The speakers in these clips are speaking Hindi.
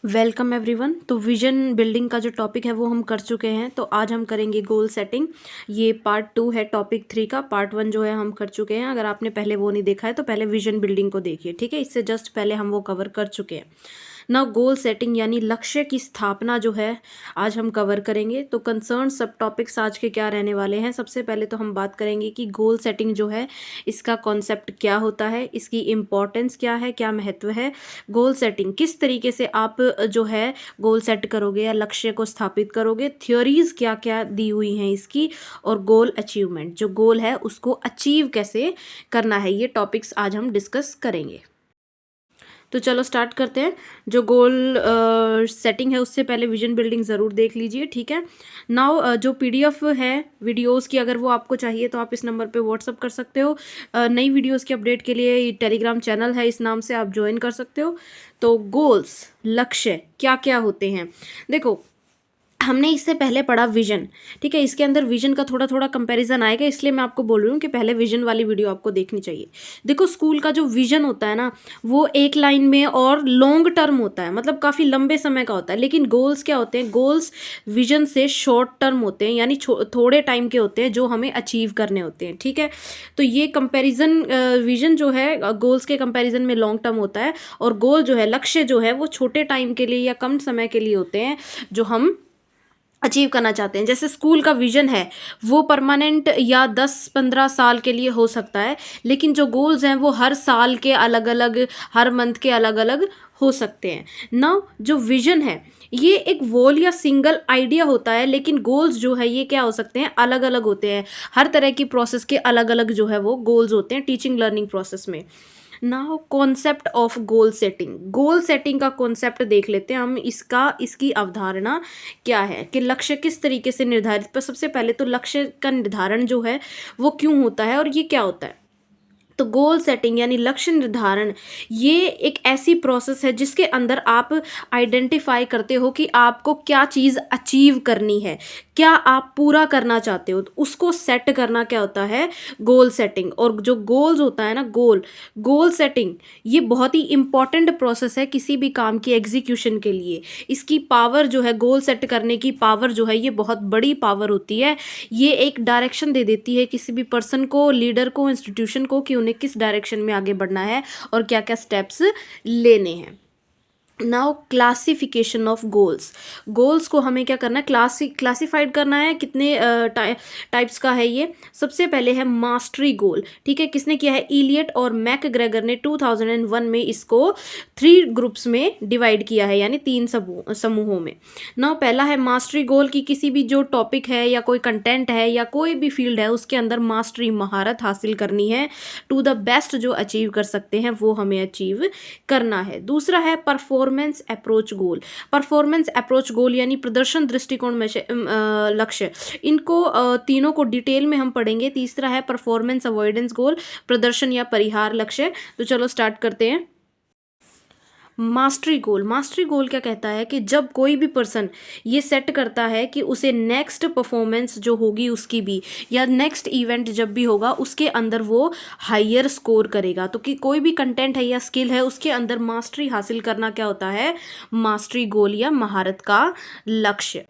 Welcome everyone. तो विजन बिल्डिंग का जो टॉपिक है वो हम कर चुके हैं। तो आज हम करेंगे गोल सेटिंग। ये पार्ट 2 है टॉपिक 3 का। पार्ट 1 जो है हम कर चुके हैं। अगर आपने पहले वो नहीं देखा है तो पहले विजन बिल्डिंग को देखिए, ठीक है। इससे जस्ट पहले हम वो कवर कर चुके हैं ना। गोल सेटिंग यानी लक्ष्य की स्थापना जो है आज हम कवर करेंगे। तो कंसर्न सब टॉपिक्स आज के क्या रहने वाले हैं। सबसे पहले तो हम बात करेंगे कि गोल सेटिंग जो है इसका कॉन्सेप्ट क्या होता है, इसकी इम्पोर्टेंस क्या है, क्या महत्व है। गोल सेटिंग किस तरीके से आप जो है गोल सेट करोगे या लक्ष्य को स्थापित करोगे, थ्योरीज क्या क्या दी हुई हैं इसकी, और गोल अचीवमेंट, जो गोल है उसको अचीव कैसे करना है, ये टॉपिक्स आज हम डिस्कस करेंगे। तो चलो स्टार्ट करते हैं। जो गोल सेटिंग है उससे पहले विजन बिल्डिंग ज़रूर देख लीजिए, ठीक है। नाउ जो पीडीएफ है वीडियोस की, अगर वो आपको चाहिए तो आप इस नंबर पे व्हाट्सअप कर सकते हो। नई वीडियोस की अपडेट के लिए टेलीग्राम चैनल है, इस नाम से आप ज्वाइन कर सकते हो। तो गोल्स, लक्ष्य क्या क्या होते हैं, देखो हमने इससे पहले पढ़ा विजन, ठीक है। इसके अंदर विजन का थोड़ा थोड़ा कंपैरिजन आएगा, इसलिए मैं आपको बोल रही हूँ कि पहले विजन वाली वीडियो आपको देखनी चाहिए। देखो स्कूल का जो विजन होता है ना, वो एक लाइन में और लॉन्ग टर्म होता है, मतलब काफ़ी लंबे समय का होता है। लेकिन गोल्स क्या होते हैं, गोल्स विजन से शॉर्ट टर्म होते हैं, यानी थोड़े टाइम के होते हैं जो हमें अचीव करने होते हैं, ठीक है। तो ये कंपेरिजन, विजन जो है गोल्स के कंपेरिजन में लॉन्ग टर्म होता है, और गोल जो है, लक्ष्य जो है, वो छोटे टाइम के लिए या कम समय के लिए होते हैं जो हम अचीव करना चाहते हैं। जैसे स्कूल का विजन है वो परमानेंट या 10-15 साल के लिए हो सकता है, लेकिन जो गोल्स हैं वो हर साल के अलग अलग, हर मंथ के अलग अलग हो सकते हैं ना। जो विजन है ये एक वॉल या सिंगल आइडिया होता है, लेकिन गोल्स जो है ये क्या हो सकते हैं, अलग अलग होते हैं। हर तरह की प्रोसेस के अलग अलग जो है वो गोल्स होते हैं टीचिंग लर्निंग प्रोसेस में। Now concept of goal setting, goal setting का कॉन्सेप्ट देख लेते हैं हम। इसकी अवधारणा क्या है कि लक्ष्य किस तरीके से निर्धारित, पर सबसे पहले तो लक्ष्य का निर्धारण जो है वो क्यों होता है और ये क्या होता है। तो गोल सेटिंग यानी लक्ष्य निर्धारण, ये एक ऐसी प्रोसेस है जिसके अंदर आप आइडेंटिफाई करते हो कि आपको क्या चीज़ अचीव करनी है, क्या आप पूरा करना चाहते हो, तो उसको सेट करना क्या होता है, गोल सेटिंग। और जो गोल्स होता है ना, गोल सेटिंग ये बहुत ही इंपॉर्टेंट प्रोसेस है किसी भी काम की एग्जीक्यूशन के लिए। इसकी पावर जो है, गोल सेट करने की पावर जो है, ये बहुत बड़ी पावर होती है। ये एक डायरेक्शन दे देती है किसी भी पर्सन को, लीडर को, इंस्टीट्यूशन को, कि उन्हें किस डायरेक्शन में आगे बढ़ना है और क्या क्या स्टेप्स लेने हैं। Now classification of goals, goals को हमें क्या करना है, क्लासिफाइड करना है। कितने टाइप्स का है ये। सबसे पहले है मास्टरी गोल, ठीक है। किसने किया है, इलियट और मैकग्रेगर ने 2001 में इसको 3 ग्रुप्स में डिवाइड किया है, यानी 3 समूहों में। नाउ पहला है मास्टरी गोल, की किसी भी जो टॉपिक है या कोई कंटेंट है या कोई भी फील्ड है उसके अंदर मास्टरी, महारत हासिल करनी है। टू द बेस्ट जो अचीव कर सकते हैं वो हमें अचीव करना है। दूसरा है परफॉर्मेंस अप्रोच गोल, परफॉर्मेंस अप्रोच गोल यानी प्रदर्शन दृष्टिकोण में लक्ष्य। इनको तीनों को डिटेल में हम पढ़ेंगे। तीसरा है परफॉर्मेंस अवॉइडेंस गोल, प्रदर्शन या परिहार लक्ष्य। तो चलो स्टार्ट करते हैं। मास्टरी गोल क्या कहता है कि जब कोई भी पर्सन ये सेट करता है कि उसे नेक्स्ट परफॉर्मेंस जो होगी उसकी भी, या नेक्स्ट इवेंट जब भी होगा उसके अंदर वो हायर स्कोर करेगा। तो कि कोई भी कंटेंट है या स्किल है उसके अंदर मास्टरी हासिल करना क्या होता है, मास्टरी गोल या महारत का लक्ष्य।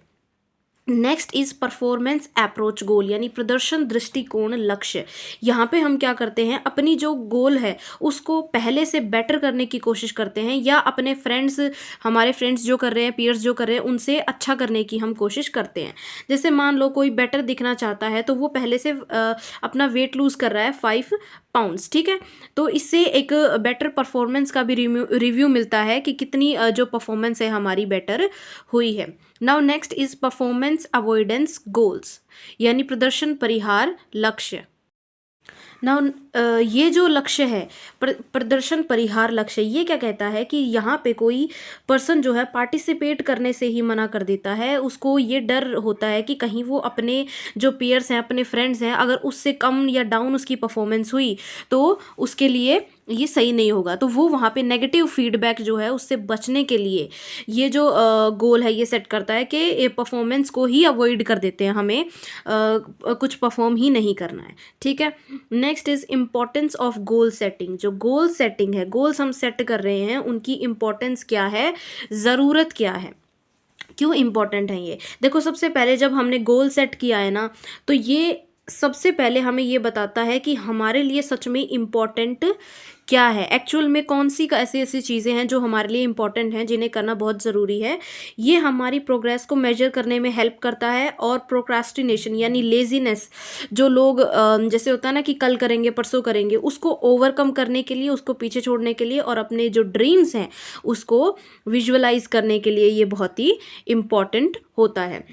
नेक्स्ट इज परफॉर्मेंस अप्रोच गोल यानी प्रदर्शन दृष्टिकोण लक्ष्य। यहाँ पे हम क्या करते हैं, अपनी जो गोल है उसको पहले से बेटर करने की कोशिश करते हैं, या अपने फ्रेंड्स, हमारे फ्रेंड्स जो कर रहे हैं, पीयर्स जो कर रहे हैं, उनसे अच्छा करने की हम कोशिश करते हैं। जैसे मान लो कोई बेटर दिखना चाहता है तो वो पहले से अपना वेट लूज कर रहा है 5 पाउंड्स, ठीक है। तो इससे एक बेटर परफॉर्मेंस का भी रिव्यू मिलता है कि कितनी जो परफॉर्मेंस है हमारी बेटर हुई है। Now next is performance avoidance goals यानी प्रदर्शन परिहार लक्ष्य। नाउ ये जो लक्ष्य है, प्रदर्शन परिहार लक्ष्य, ये क्या कहता है कि यहाँ पे कोई पर्सन जो है पार्टिसिपेट करने से ही मना कर देता है। उसको ये डर होता है कि कहीं वो अपने जो पीयर्स हैं, अपने फ्रेंड्स हैं, अगर उससे कम या डाउन उसकी परफॉर्मेंस हुई तो उसके लिए ये सही नहीं होगा, तो वो वहाँ पे नेगेटिव फीडबैक जो है उससे बचने के लिए ये जो गोल है ये सेट करता है कि ये परफॉर्मेंस को ही अवॉइड कर देते हैं, हमें कुछ परफॉर्म ही नहीं करना है, ठीक है। Next is importance of goal setting. जो गोल सेटिंग है, गोल्स हम सेट कर रहे हैं, उनकी इम्पोर्टेंस क्या है, ज़रूरत क्या है, क्यों इम्पोर्टेंट है ये। देखो सबसे पहले जब हमने गोल सेट किया है ना, तो ये सबसे पहले हमें ये बताता है कि हमारे लिए सच में इम्पोर्टेंट क्या है, एक्चुअल में कौन सी ऐसी ऐसी चीज़ें हैं जो हमारे लिए इम्पोर्टेंट हैं, जिन्हें करना बहुत ज़रूरी है। ये हमारी प्रोग्रेस को मेजर करने में हेल्प करता है। और प्रोक्रास्टिनेशन यानी लेजीनेस, जो लोग जैसे होता है ना कि कल करेंगे परसों करेंगे, उसको ओवरकम करने के लिए, उसको पीछे छोड़ने के लिए और अपने जो ड्रीम्स हैं उसको विजुअलाइज करने के लिए ये बहुत ही इम्पॉर्टेंट होता है।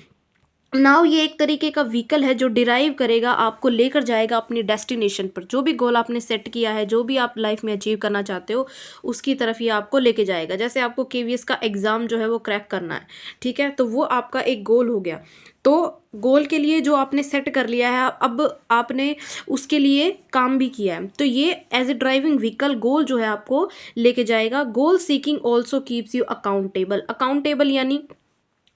नाउ ये एक तरीके का व्हीकल है जो डिराइव करेगा, आपको लेकर जाएगा अपनी डेस्टिनेशन पर। जो भी गोल आपने सेट किया है, जो भी आप लाइफ में अचीव करना चाहते हो, उसकी तरफ ये आपको लेके जाएगा। जैसे आपको केवीएस का एग्ज़ाम जो है वो क्रैक करना है, ठीक है, तो वो आपका एक गोल हो गया। तो गोल के लिए जो आपने सेट कर लिया है, अब आपने उसके लिए काम भी किया है, तो ये एज ए ड्राइविंग व्हीकल गोल जो है आपको लेके जाएगा। Goal seeking also keeps you accountable. Accountable यानी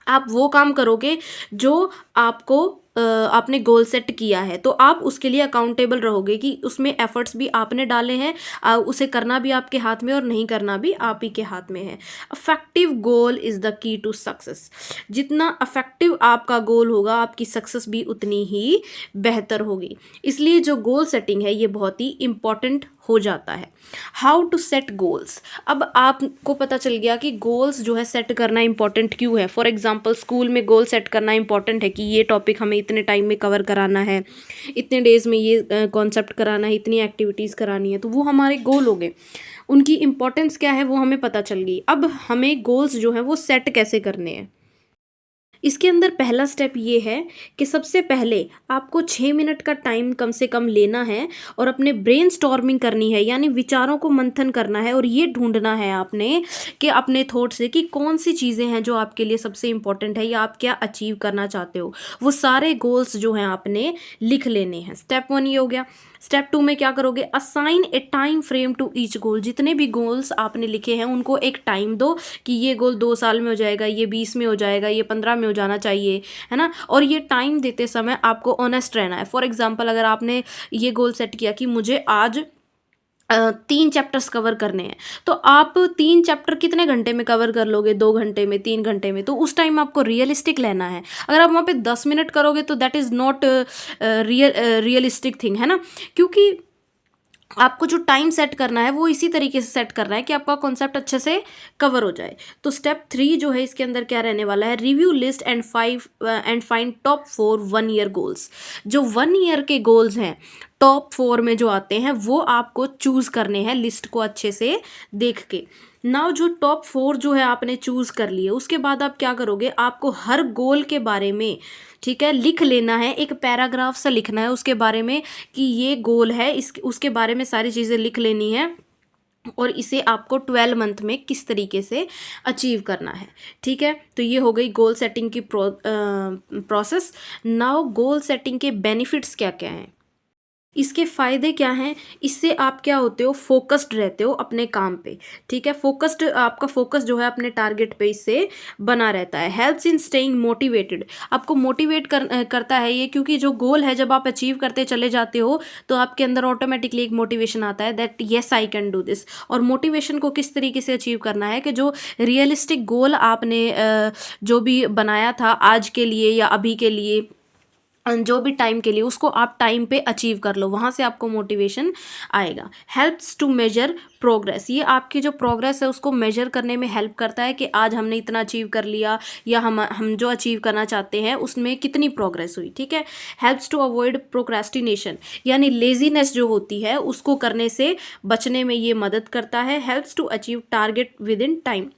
आप वो काम करोगे जो आपको आपने गोल सेट किया है, तो आप उसके लिए अकाउंटेबल रहोगे कि उसमें एफर्ट्स भी आपने डाले हैं, उसे करना भी आपके हाथ में और नहीं करना भी आप ही के हाथ में है। Effective goal is the key to success. जितना अफेक्टिव आपका गोल होगा, आपकी सक्सेस भी उतनी ही बेहतर होगी। इसलिए जो गोल सेटिंग है ये बहुत ही इम्पॉर्टेंट हो जाता है। How to set goals. अब आपको पता चल गया कि गोल्स जो है सेट करना इंपॉर्टेंट क्यों है। फॉर एग्जांपल स्कूल में गोल सेट करना इंपॉर्टेंट है कि ये टॉपिक हमें इतने टाइम में कवर कराना है, इतने डेज में ये कॉन्सेप्ट कराना है, इतनी एक्टिविटीज़ करानी है, तो वो हमारे गोल हो गए। उनकी इम्पोर्टेंस क्या है वो हमें पता चल गई। अब हमें गोल्स जो है वो सेट कैसे करने हैं। इसके अंदर पहला स्टेप ये है कि सबसे पहले आपको 6 मिनट का टाइम कम से कम लेना है और अपने ब्रेनस्टॉर्मिंग करनी है, यानी विचारों को मंथन करना है और ये ढूंढना है आपने कि अपने थॉट से कि कौन सी चीज़ें हैं जो आपके लिए सबसे इंपॉर्टेंट है या आप क्या अचीव करना चाहते हो। वो सारे गोल्स जो हैं आपने लिख लेने हैं। स्टेप 1 ये हो गया। स्टेप 2 में क्या करोगे, assign a time frame to each goal. जितने भी गोल्स आपने लिखे हैं उनको एक टाइम दो कि ये गोल 2 साल में हो जाएगा, ये 20 में हो जाएगा, ये 15 में हो जाना चाहिए, है ना। और ये टाइम देते समय आपको ऑनेस्ट रहना है। फॉर एग्जांपल अगर आपने ये गोल सेट किया कि मुझे आज 3 चैप्टर्स कवर करने हैं, तो आप 3 चैप्टर कितने घंटे में कवर कर लोगे, 2 घंटे में, 3 घंटे में, तो उस टाइम आपको रियलिस्टिक लेना है। अगर आप वहाँ पे 10 मिनट करोगे तो that is not realistic thing, है ना। क्योंकि आपको जो टाइम सेट करना है वो इसी तरीके से सेट करना है कि आपका कॉन्सेप्ट अच्छे से कवर हो जाए। तो स्टेप 3 जो है इसके अंदर क्या रहने वाला है, review list and find top 4 1 year goals. जो 1 ईयर के गोल्स हैं टॉप 4 में जो आते हैं वो आपको चूज़ करने हैं लिस्ट को अच्छे से देख के। नाउ जो टॉप 4 जो है आपने चूज़ कर लिए, उसके बाद आप क्या करोगे, आपको हर गोल के बारे में, ठीक है, लिख लेना है। एक पैराग्राफ सा लिखना है उसके बारे में कि ये गोल है, इस उसके बारे में सारी चीज़ें लिख लेनी है और इसे आपको 12 मंथ में किस तरीके से अचीव करना है, ठीक है। तो ये हो गई गोल सेटिंग की प्रोसेस। नाउ गोल सेटिंग के बेनिफिट्स क्या क्या हैं, इसके फ़ायदे क्या हैं। इससे आप क्या होते हो, फोकस्ड रहते हो अपने काम पे, ठीक है। फोकस्ड, आपका फोकस जो है अपने टारगेट पे इससे बना रहता है। हेल्प्स इन स्टेइंग मोटिवेटेड, आपको मोटिवेट करता है ये, क्योंकि जो गोल है जब आप अचीव करते चले जाते हो तो आपके अंदर ऑटोमेटिकली एक मोटिवेशन आता है that yes I can do this. और मोटिवेशन को किस तरीके से अचीव करना है कि जो रियलिस्टिक गोल आपने जो भी बनाया था आज के लिए या अभी के लिए, जो भी टाइम के लिए, उसको आप टाइम पे अचीव कर लो, वहाँ से आपको मोटिवेशन आएगा। हेल्प्स टू मेजर प्रोग्रेस, ये आपकी जो प्रोग्रेस है उसको मेजर करने में हेल्प करता है कि आज हमने इतना अचीव कर लिया या हम जो अचीव करना चाहते हैं उसमें कितनी प्रोग्रेस हुई, ठीक है। हेल्प्स टू अवॉइड प्रोक्रेस्टिनेशन, यानी लेजीनेस जो होती है उसको करने से बचने में ये मदद करता है। Helps to achieve target within time,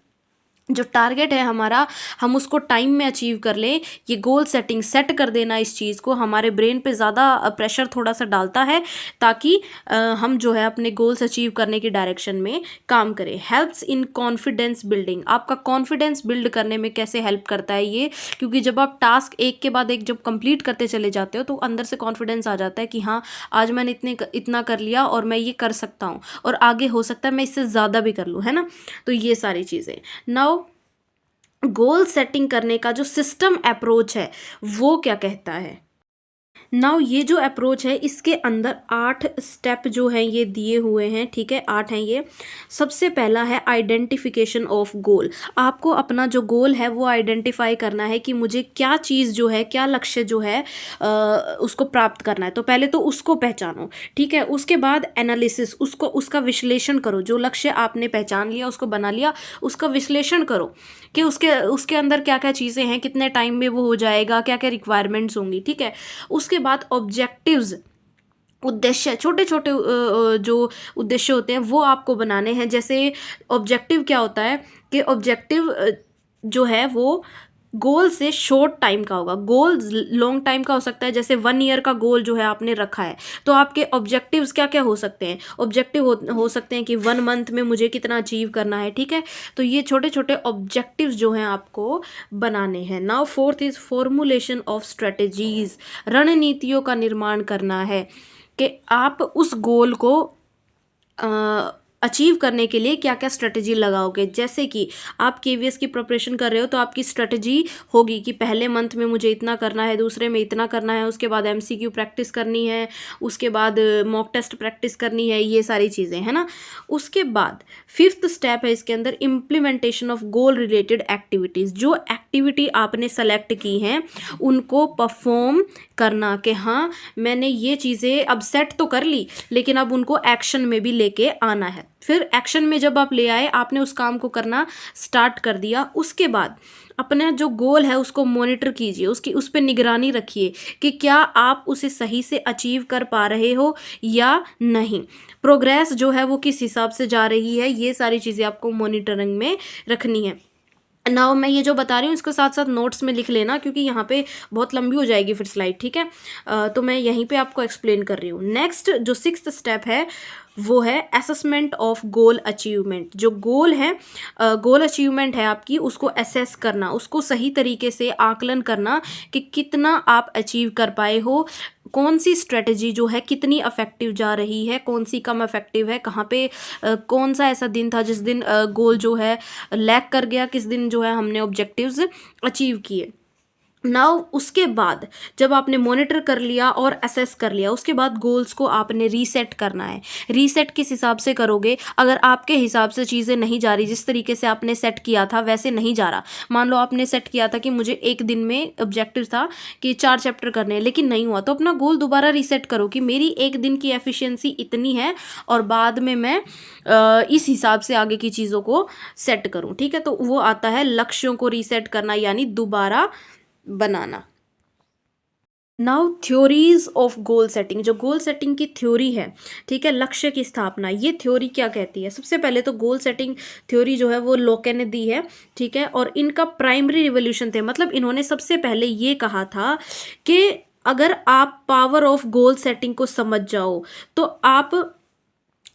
जो टारगेट है हमारा, हम उसको टाइम में अचीव कर लें। ये गोल सेटिंग सेट कर देना इस चीज़ को हमारे ब्रेन पे ज़्यादा प्रेशर थोड़ा सा डालता है, ताकि हम जो है अपने गोल्स अचीव करने की डायरेक्शन में काम करें। हेल्प्स इन कॉन्फिडेंस बिल्डिंग, आपका कॉन्फिडेंस बिल्ड करने में कैसे हेल्प करता है ये, क्योंकि जब आप टास्क एक के बाद एक जब कंप्लीट करते चले जाते हो तो अंदर से कॉन्फिडेंस आ जाता है कि हाँ, आज मैंने इतना कर लिया और मैं ये कर सकता हूँ, और आगे हो सकता है मैं इससे ज़्यादा भी कर लूँ, है ना। तो ये सारी चीज़ें। नाउ गोल सेटिंग करने का जो सिस्टम अप्रोच है वो क्या कहता है। नाउ ये जो अप्रोच है इसके अंदर 8 स्टेप जो हैं ये दिए हुए हैं, ठीक है, 8 हैं ये। सबसे पहला है आइडेंटिफिकेशन ऑफ गोल। आपको अपना जो गोल है वो आइडेंटिफाई करना है कि मुझे क्या चीज़ जो है, क्या लक्ष्य जो है उसको प्राप्त करना है। तो पहले तो उसको पहचानो, ठीक है। उसके बाद एनालिसिस, उसको उसका विश्लेषण करो। जो लक्ष्य आपने पहचान लिया, उसको बना लिया, उसका विश्लेषण करो कि उसके उसके अंदर क्या क्या चीज़ें हैं, कितने टाइम में वो हो जाएगा, क्या क्या रिक्वायरमेंट्स होंगी, ठीक है। उसके बाद ऑब्जेक्टिव्स, उद्देश्य, छोटे छोटे जो उद्देश्य होते हैं वो आपको बनाने हैं। जैसे ऑब्जेक्टिव क्या होता है कि ऑब्जेक्टिव जो है वो गोल से शॉर्ट टाइम का होगा, गोल लॉन्ग टाइम का हो सकता है। जैसे 1 ईयर का गोल जो है आपने रखा है, तो आपके ऑब्जेक्टिव्स क्या क्या हो सकते हैं। ऑब्जेक्टिव हो सकते हैं कि 1 मंथ में मुझे कितना अचीव करना है, ठीक है। तो ये छोटे छोटे ऑब्जेक्टिव्स जो हैं आपको बनाने हैं। Now fourth is formulation of strategies, रणनीतियों का निर्माण करना है कि आप उस गोल को अचीव करने के लिए क्या क्या स्ट्रेटजी लगाओगे। जैसे कि आप केवीएस की प्रिपरेशन कर रहे हो तो आपकी स्ट्रेटजी होगी कि पहले मंथ में मुझे इतना करना है, दूसरे में इतना करना है, उसके बाद एमसीक्यू प्रैक्टिस करनी है, उसके बाद मॉक टेस्ट प्रैक्टिस करनी है, ये सारी चीज़ें, है ना। उसके बाद 5th स्टेप है इसके अंदर, implementation of goal related activities. जो एक्टिविटी आपने सेलेक्ट की हैं उनको परफॉर्म करना, कि हाँ मैंने ये चीज़ें अब सेट तो कर ली, लेकिन अब उनको एक्शन में भी लेके आना है। फिर एक्शन में जब आप ले आए, आपने उस काम को करना स्टार्ट कर दिया, उसके बाद अपना जो गोल है उसको मॉनिटर कीजिए, उस पर निगरानी रखिए कि क्या आप उसे सही से अचीव कर पा रहे हो या नहीं, प्रोग्रेस जो है वो किस हिसाब से जा रही है, ये सारी चीज़ें आपको मॉनिटरिंग में रखनी है। नाउ मैं ये जो बता रही हूँ इसको साथ साथ नोट्स में लिख लेना, क्योंकि यहाँ पे बहुत लंबी हो जाएगी फिर स्लाइड, ठीक है। तो मैं यहीं पे आपको एक्सप्लेन कर रही हूँ। नेक्स्ट जो 6th स्टेप है वो है असेसमेंट ऑफ गोल अचीवमेंट। जो गोल है, गोल अचीवमेंट है आपकी, उसको असेस करना, उसको सही तरीके से आकलन करना कि कितना आप अचीव कर पाए हो, कौन सी स्ट्रेटजी जो है कितनी अफेक्टिव जा रही है, कौन सी कम अफेक्टिव है, कहाँ पे कौन सा ऐसा दिन था जिस दिन गोल जो है लैग कर गया, किस दिन जो है हमने ऑब्जेक्टिव्स अचीव किए। नाउ उसके बाद जब आपने मॉनिटर कर लिया और असेस कर लिया, उसके बाद गोल्स को आपने रीसेट करना है। रीसेट किस हिसाब से करोगे, अगर आपके हिसाब से चीज़ें नहीं जा रही, जिस तरीके से आपने सेट किया था वैसे नहीं जा रहा, मान लो आपने सेट किया था कि मुझे एक दिन में ऑब्जेक्टिव था कि 4 चैप्टर करने हैं, लेकिन नहीं हुआ, तो अपना गोल दोबारा रीसेट करो कि मेरी एक दिन की एफिशिएंसी इतनी है और बाद में मैं इस हिसाब से आगे की चीज़ों को सेट करूँ, ठीक है। तो वो आता है लक्ष्यों को रीसेट करना, यानी दोबारा बनाना। Now theories of goal setting, जो गोल सेटिंग की थ्योरी है, ठीक है, लक्ष्य की स्थापना, ये थ्योरी क्या कहती है। सबसे पहले तो गोल सेटिंग थ्योरी जो है वो लोके ने दी है, ठीक है, और इनका प्राइमरी रिवोल्यूशन थे, मतलब इन्होंने सबसे पहले ये कहा था कि अगर आप पावर ऑफ गोल सेटिंग को समझ जाओ तो आप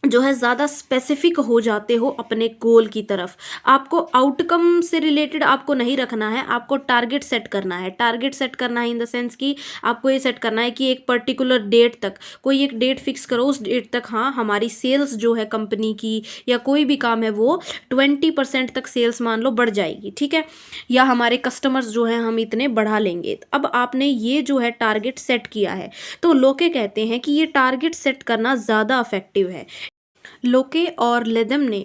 जो है ज़्यादा स्पेसिफिक हो जाते हो अपने गोल की तरफ। आपको आउटकम से रिलेटेड आपको नहीं रखना है, आपको टारगेट सेट करना है। टारगेट सेट करना है इन द सेंस कि आपको ये सेट करना है कि एक पर्टिकुलर डेट तक, कोई एक डेट फिक्स करो, उस डेट तक हाँ हमारी सेल्स जो है कंपनी की या कोई भी काम है वो 20% तक सेल्स मान लो बढ़ जाएगी, ठीक है, या हमारे कस्टमर्स जो है हम इतने बढ़ा लेंगे। अब आपने ये जो है टारगेट सेट किया है, तो लोके कहते हैं कि ये टारगेट सेट करना ज़्यादा इफेक्टिव है। लोके और लेदम ने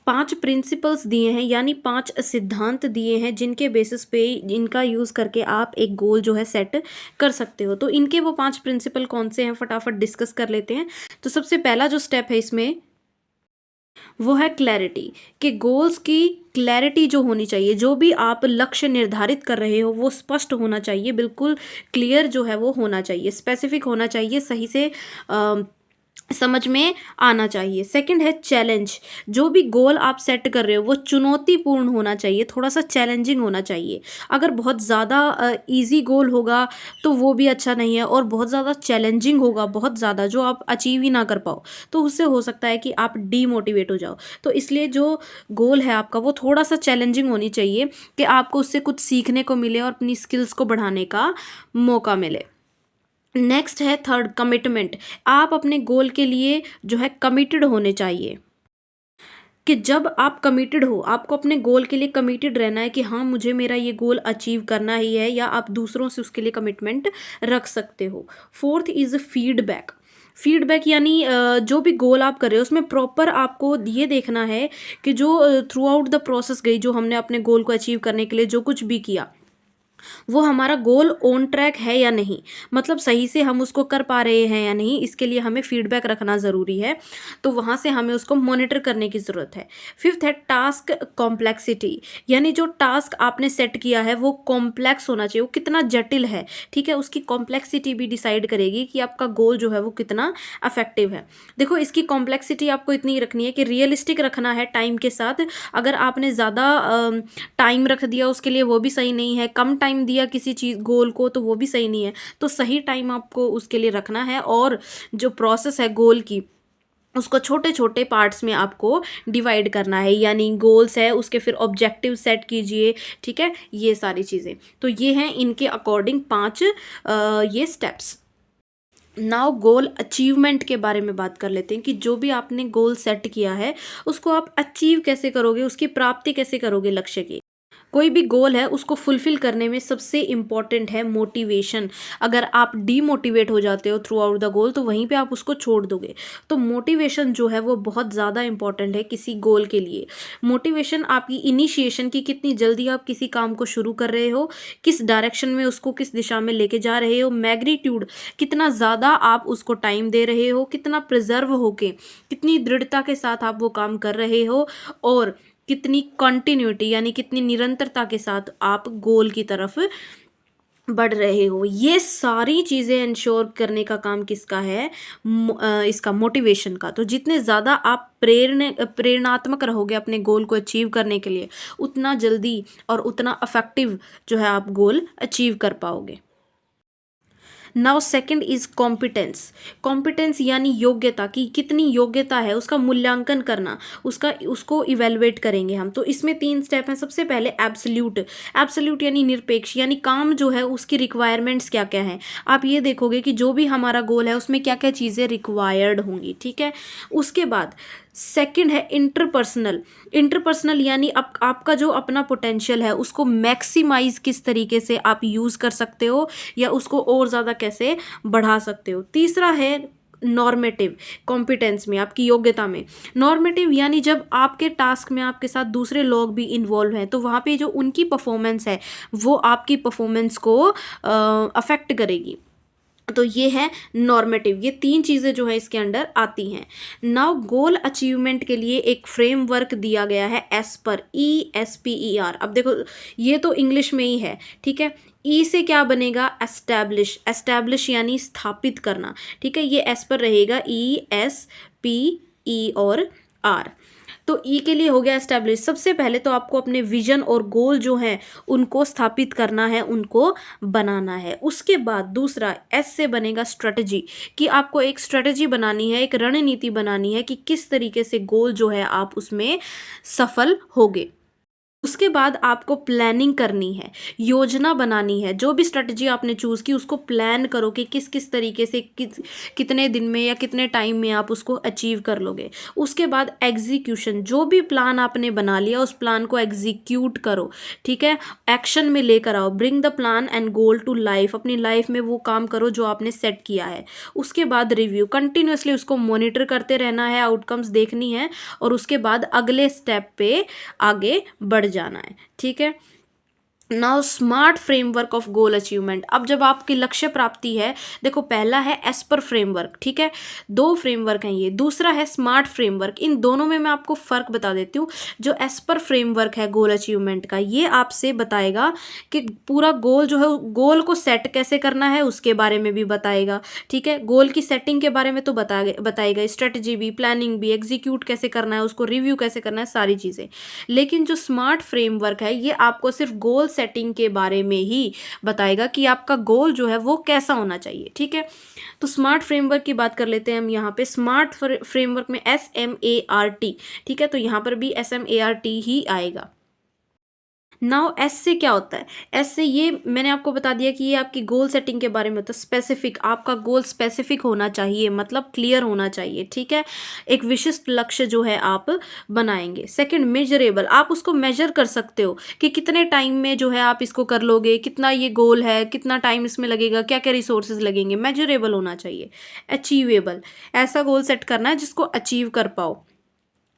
5 प्रिंसिपल्स दिए हैं, यानी 5 सिद्धांत दिए हैं जिनके बेसिस पे इनका यूज़ करके आप एक गोल जो है सेट कर सकते हो। तो इनके वो 5 प्रिंसिपल कौन से हैं फटाफट डिस्कस कर लेते हैं। तो सबसे पहला जो स्टेप है इसमें वो है क्लैरिटी, कि गोल्स की क्लैरिटी जो होनी चाहिए, जो भी आप लक्ष्य निर्धारित कर रहे हो वो स्पष्ट होना चाहिए, बिल्कुल क्लियर जो है वो होना चाहिए, स्पेसिफिक होना चाहिए, सही से समझ में आना चाहिए। सेकंड है चैलेंज, जो भी गोल आप सेट कर रहे हो वो चुनौतीपूर्ण होना चाहिए, थोड़ा-सा चैलेंजिंग होना चाहिए। अगर बहुत ज़्यादा ईज़ी गोल होगा तो वो भी अच्छा नहीं है, और बहुत ज़्यादा चैलेंजिंग होगा, बहुत ज़्यादा जो आप अचीव ही ना कर पाओ, तो उससे हो सकता है कि आप डीमोटिवेट हो जाओ। तो इसलिए जो गोल है आपका वो थोड़ा-सा चैलेंजिंग होनी चाहिए कि आपको उससे कुछ सीखने को मिले और अपनी स्किल्स को बढ़ाने का मौका मिले। नेक्स्ट है थर्ड, कमिटमेंट। आप अपने गोल के लिए जो है कमिटेड होने चाहिए, कि जब आप कमिटेड हो, आपको अपने गोल के लिए कमिटेड रहना है कि हाँ, मुझे मेरा ये गोल अचीव करना ही है, या आप दूसरों से उसके लिए कमिटमेंट रख सकते हो। Fourth is feedback. फीडबैक यानी जो भी गोल आप कर रहे हो उसमें प्रॉपर आपको ये देखना है कि जो थ्रू आउट द प्रोसेस गई, जो हमने अपने गोल को अचीव करने के लिए जो कुछ भी किया, वो हमारा गोल ऑन ट्रैक है या नहीं, मतलब सही से हम उसको कर पा रहे हैं या नहीं, इसके लिए हमें फीडबैक रखना ज़रूरी है। तो वहाँ से हमें उसको मॉनिटर करने की ज़रूरत है। फिफ्थ है टास्क कॉम्प्लेक्सिटी, यानी जो टास्क आपने सेट किया है वो कॉम्प्लेक्स होना चाहिए, वो कितना जटिल है, ठीक है, उसकी कॉम्प्लेक्सिटी भी डिसाइड करेगी कि आपका गोल जो है वो कितना अफेक्टिव है। देखो, इसकी कॉम्प्लेक्सिटी आपको इतनी रखनी है कि रियलिस्टिक रखना है टाइम के साथ। अगर आपने ज़्यादा टाइम रख दिया उसके लिए, वो भी सही नहीं है। कम टाइम दिया किसी चीज़ गोल को, तो वो भी सही नहीं है। तो सही टाइम आपको उसके लिए रखना है, और जो प्रोसेस है गोल की, उसको छोटे-छोटे पार्ट्स में आपको डिवाइड करना है। यानी गोल्स है, उसके फिर ऑब्जेक्टिव सेट कीजिए, ठीक है? ये सारी चीज़ें। तो ये हैं इनके अकॉर्डिंग 5 ये स्टेप्स। नाउ गोल अचीवमेंट के बारे में बात कर लेते हैं कि जो भी आपने गोल सेट किया है, उसको आप अचीव कैसे करोगे, उसकी प्राप्ति कैसे करोगे लक्ष्य की। कोई भी गोल है उसको फुलफिल करने में सबसे इम्पॉर्टेंट है मोटिवेशन। अगर आप डीमोटिवेट हो जाते हो थ्रू आउट द गोल, तो वहीं पे आप उसको छोड़ दोगे। तो मोटिवेशन जो है वो बहुत ज़्यादा इम्पॉर्टेंट है किसी गोल के लिए। मोटिवेशन आपकी इनिशिएशन की, कितनी जल्दी आप किसी काम को शुरू कर रहे हो, किस डायरेक्शन में उसको, किस दिशा में लेके जा रहे हो, मैग्नीट्यूड कितना ज़्यादा आप उसको टाइम दे रहे हो, कितना प्रिजर्व होके, कितनी दृढ़ता के साथ आप वो काम कर रहे हो, और कितनी कंटिन्यूटी यानी कितनी निरंतरता के साथ आप गोल की तरफ बढ़ रहे हो। ये सारी चीज़ें इंश्योर करने का काम किसका है? इसका, मोटिवेशन का। तो जितने ज़्यादा आप प्रेरणात्मक रहोगे अपने गोल को अचीव करने के लिए, उतना जल्दी और उतना इफेक्टिव जो है आप गोल अचीव कर पाओगे। Now second is competence. Competence यानी योग्यता, की कितनी योग्यता है उसका मूल्यांकन करना, उसको इवेलुएट करेंगे हम। तो इसमें 3 स्टेप हैं। सबसे पहले एब्सोल्यूट। एब्सोल्यूट यानी निरपेक्ष, यानी काम जो है उसकी रिक्वायरमेंट्स क्या क्या हैं। आप ये देखोगे कि जो भी हमारा गोल है उसमें क्या क्या चीज़ें रिक्वायर्ड होंगी, ठीक है। उसके बाद सेकंड है इंटरपर्सनल। इंटरपर्सनल यानी आपका जो अपना पोटेंशियल है उसको मैक्सिमाइज किस तरीके से आप यूज़ कर सकते हो, या उसको और ज़्यादा कैसे बढ़ा सकते हो। तीसरा है नॉर्मेटिव, कॉम्पिटेंस में, आपकी योग्यता में। नॉर्मेटिव यानी जब आपके टास्क में आपके साथ दूसरे लोग भी इन्वॉल्व हैं, तो वहाँ पे जो उनकी परफॉर्मेंस है वो आपकी परफॉर्मेंस को अफेक्ट करेगी। तो ये है नॉर्मेटिव। ये 3 चीज़ें जो है इसके अंडर आती हैं। नाउ गोल अचीवमेंट के लिए एक फ्रेमवर्क दिया गया है एस्पर, ESPER। अब देखो, ये तो इंग्लिश में ही है, ठीक है। ई से क्या बनेगा? एस्टैब्लिश। एस्टैब्लिश यानी स्थापित करना, ठीक है। ये एस पर रहेगा, ESPE और R। तो ई के लिए हो गया एस्टैब्लिश। सबसे पहले तो आपको अपने विजन और गोल जो हैं उनको स्थापित करना है, उनको बनाना है। उसके बाद दूसरा एस से बनेगा स्ट्रेटजी, कि आपको एक स्ट्रेटजी बनानी है, एक रणनीति बनानी है कि किस तरीके से गोल जो है आप उसमें सफल होगे। उसके बाद आपको प्लानिंग करनी है, योजना बनानी है। जो भी स्ट्रेटजी आपने चूज़ की उसको प्लान करो कि किस किस तरीके से, कितने दिन में या कितने टाइम में आप उसको अचीव कर लोगे। उसके बाद एग्जीक्यूशन, जो भी प्लान आपने बना लिया उस प्लान को एग्जीक्यूट करो, ठीक है। एक्शन में लेकर आओ, bring the plan and goal to life. अपनी लाइफ में वो काम करो जो आपने सेट किया है। उसके बाद रिव्यू, कंटिन्यूसली उसको मॉनिटर करते रहना है, आउटकम्स देखनी है, और उसके बाद अगले स्टेप पे आगे बढ़ जाना है, ठीक है। Now smart framework of goal achievement. अब जब आपकी लक्ष्य प्राप्ति है, देखो पहला है एस पर फ्रेमवर्क, ठीक है, दो फ्रेमवर्क हैं ये, दूसरा है स्मार्ट फ्रेमवर्क। इन दोनों में मैं आपको फ़र्क बता देती हूँ। जो एस पर फ्रेमवर्क है गोल अचीवमेंट का, ये आपसे बताएगा कि पूरा गोल जो है, गोल को सेट कैसे करना है उसके बारे में भी बताएगा, ठीक है। गोल की सेटिंग के बारे में तो बताएगा, स्ट्रेटजी भी, प्लानिंग भी, एग्जीक्यूट कैसे करना है उसको, रिव्यू कैसे करना है, सारी चीज़ें। लेकिन जो स्मार्ट फ्रेमवर्क है ये आपको सिर्फ गोल सेटिंग के बारे में ही बताएगा कि आपका गोल जो है वो कैसा होना चाहिए, ठीक है। तो स्मार्ट फ्रेमवर्क की बात कर लेते हैं हम यहाँ पे। स्मार्ट फ्रेमवर्क में SMART, ठीक है, तो यहाँ पर भी SMART ही आएगा। नाउ एस से क्या होता है? एस से ये मैंने आपको बता दिया कि ये आपकी गोल सेटिंग के बारे में होता है। स्पेसिफिक, आपका गोल स्पेसिफिक होना चाहिए, मतलब क्लियर होना चाहिए, ठीक है। एक विशिष्ट लक्ष्य जो है आप बनाएंगे। सेकंड, मेजरेबल, आप उसको मेजर कर सकते हो कि कितने टाइम में जो है आप इसको कर लोगे, कितना ये गोल है, कितना टाइम इसमें लगेगा, क्या क्या रिसोर्सेज लगेंगे, मेजरेबल होना चाहिए। अचीवेबल, ऐसा गोल सेट करना है जिसको अचीव कर पाओ,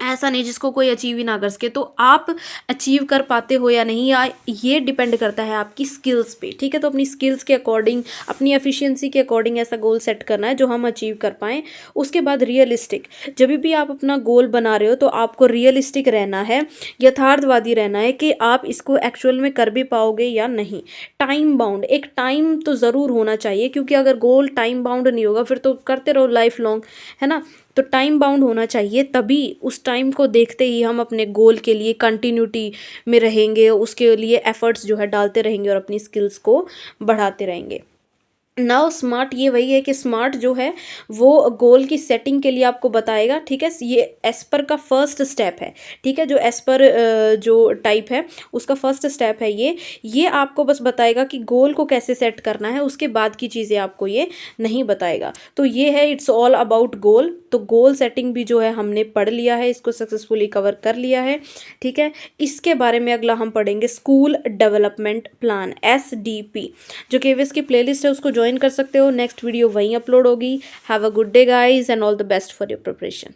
ऐसा नहीं जिसको कोई अचीव ही ना कर सके। तो आप अचीव कर पाते हो या नहीं, या ये डिपेंड करता है आपकी स्किल्स पे, ठीक है। तो अपनी स्किल्स के अकॉर्डिंग, अपनी एफिशिएंसी के अकॉर्डिंग ऐसा गोल सेट करना है जो हम अचीव कर पाएँ। उसके बाद रियलिस्टिक, जब भी आप अपना गोल बना रहे हो तो आपको रियलिस्टिक रहना है, यथार्थवादी रहना है कि आप इसको एक्चुअल में कर भी पाओगे या नहीं। टाइम बाउंड, एक टाइम तो ज़रूर होना चाहिए, क्योंकि अगर गोल टाइम बाउंड नहीं होगा फिर तो करते रहो लाइफ लॉन्ग, है ना। तो टाइम बाउंड होना चाहिए, तभी उस टाइम को देखते ही हम अपने गोल के लिए कंटिन्यूटी में रहेंगे, उसके लिए एफर्ट्स जो है डालते रहेंगे और अपनी स्किल्स को बढ़ाते रहेंगे। नाउ स्मार्ट, ये वही है कि स्मार्ट जो है वो गोल की सेटिंग के लिए आपको बताएगा, ठीक है। ये एस पर का फर्स्ट स्टेप है, ठीक है। जो एस पर जो टाइप है उसका फर्स्ट स्टेप है ये आपको बस बताएगा कि गोल को कैसे सेट करना है, उसके बाद की चीज़ें आपको ये नहीं बताएगा। तो ये है, इट्स ऑल अबाउट गोल। तो गोल सेटिंग भी जो है हमने पढ़ लिया है, इसको सक्सेसफुली कवर कर लिया है, ठीक है। इसके बारे में अगला हम पढ़ेंगे स्कूल डेवलपमेंट प्लान, SDP। जो केवीएस की प्लेलिस्ट है उसको ज्वाइन कर सकते हो। नेक्स्ट वीडियो वहीं अपलोड होगी। Have a good day guys and all the best for your preparation.